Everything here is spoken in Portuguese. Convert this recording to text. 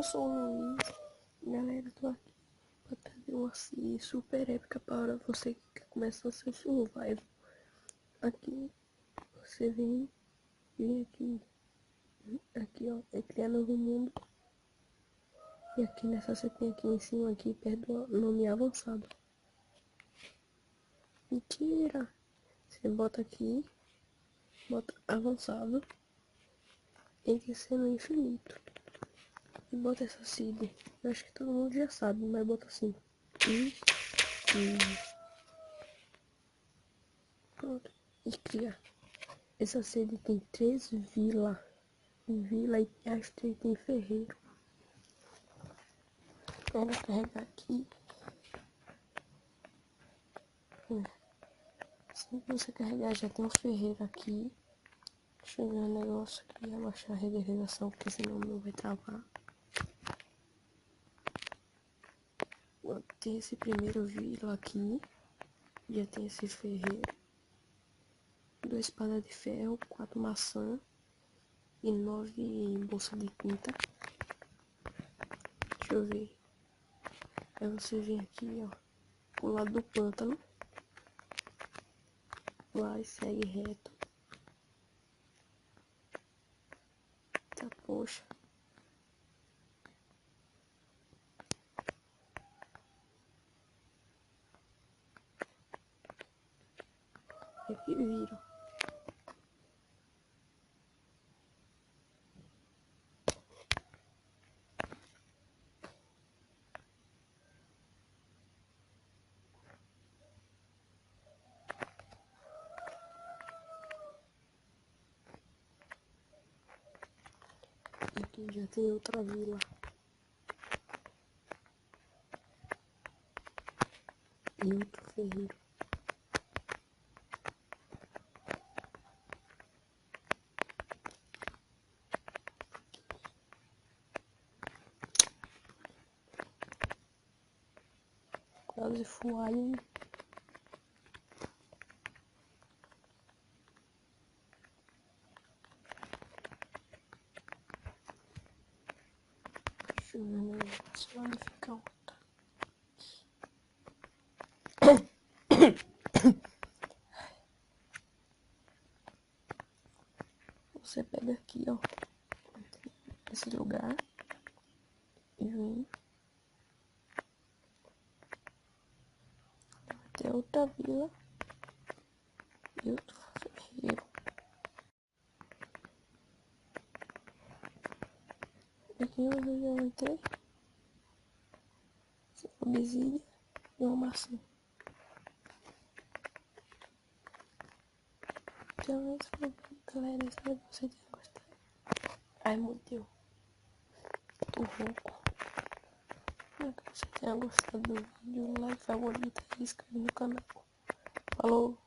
eu sou o Luiz. Galera, tô aqui pra trazer uma série super épica para você que quer começar seu survival. Aqui você vem aqui ó, é criar novo mundo. E aqui nessa setinha aqui em cima, aqui perto do nome avançado. Mentira! Você bota aqui, bota avançado, tem que ser no infinito. E bota essa seed. Eu acho que todo mundo já sabe, mas bota assim. Pronto. E cria. Essa seed tem 3 vilas. Vila e as 3 tem ferreiro. Ela carregar aqui. Assim que você carregar já tem um ferreiro aqui. Deixa eu ver um negócio aqui, abaixar a renderização, porque senão o meu vai travar. Tem esse primeiro vila aqui. Já tem esse ferreiro. 2 espadas de ferro, 4 maçã e 9 bolsas de tinta. Deixa eu ver. Aí você vem aqui, ó, pro lado do pântano. Vai, segue reto. Tá, poxa. É que vira. Aqui já tem outra vila. E outro ferreiro. Quase full. Deixa eu ver o negócio onde fica outra. Você pega aqui, ó, esse lugar e vem até outra vila e outro ferreiro. Aqui eu já entrei. Obsidian e uma maçã. Então, esse foi o vídeo, galera. Espero que você tenha gostado. Ai, meu Deus. Tô rouco. Espero que você tenha gostado do vídeo. Like, favorito e inscreve no canal. Falou!